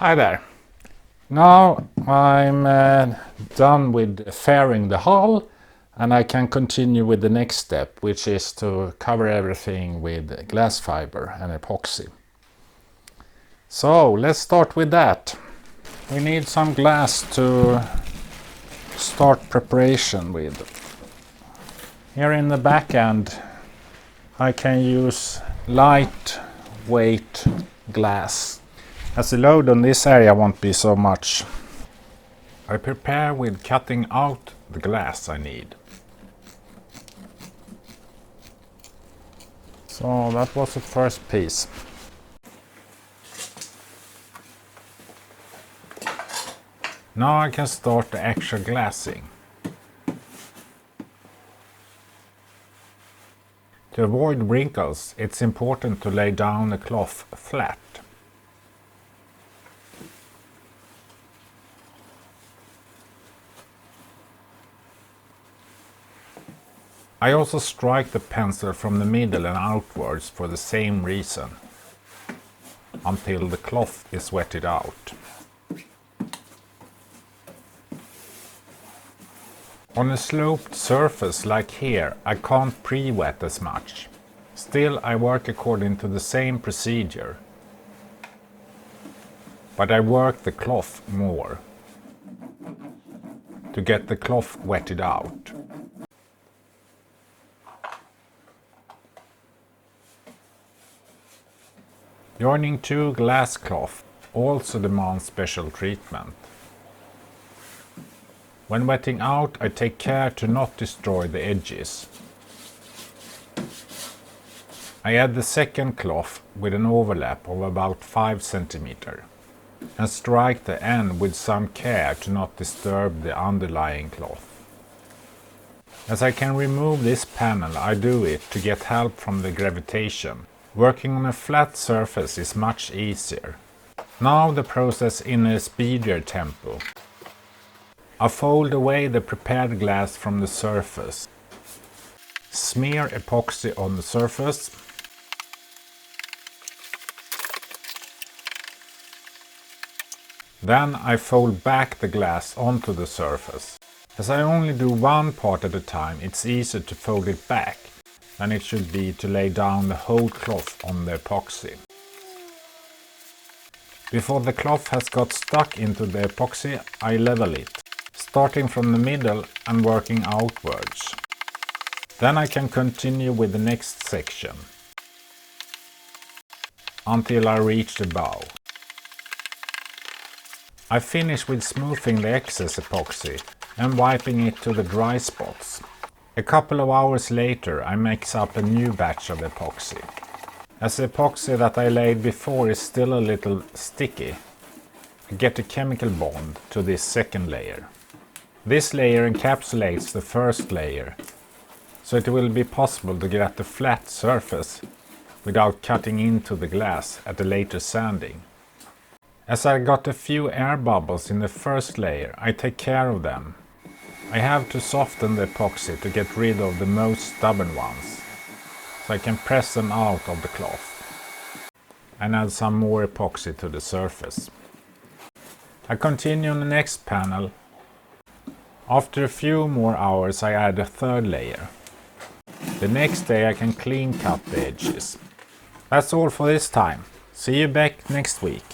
Hi there. Now I'm done with fairing the hull and I can continue with the next step, which is to cover everything with glass fiber and epoxy. So let's start with that. We need some glass to start preparation with. Here in the back end I can use lightweight glass, as the load on this area won't be so much. I prepare with cutting out the glass I need. So that was the first piece. Now I can start the extra glassing. To avoid wrinkles, it's important to lay down the cloth flat. I also strike the pencil from the middle and outwards for the same reason, until the cloth is wetted out. On a sloped surface like here, I can't pre-wet as much. Still, I work according to the same procedure, but I work the cloth more to get the cloth wetted out. Joining two glass cloth also demands special treatment. When wetting out, I take care to not destroy the edges. I add the second cloth with an overlap of about 5 cm and strike the end with some care to not disturb the underlying cloth. As I can remove this panel, I do it to get help from the gravitation. Working on a flat surface is much easier. Now the process in a speedier tempo. I fold away the prepared glass from the surface. Smear epoxy on the surface. Then I fold back the glass onto the surface. As I only do one part at a time, it's easier to fold it back than it should be to lay down the whole cloth on the epoxy. Before the cloth has got stuck into the epoxy, I level it, starting from the middle and working outwards. Then I can continue with the next section until I reach the bow. I finish with smoothing the excess epoxy and wiping it to the dry spots. A couple of hours later I mix up a new batch of epoxy. As the epoxy that I laid before is still a little sticky, I get a chemical bond to this second layer. This layer encapsulates the first layer, so it will be possible to get at the flat surface without cutting into the glass at a later sanding. As I got a few air bubbles in the first layer, I take care of them. I have to soften the epoxy to get rid of the most stubborn ones, so I can press them out of the cloth and add some more epoxy to the surface. I continue on the next panel. After a few more hours I add a third layer. The next day I can clean cut the edges. That's all for this time. See you back next week.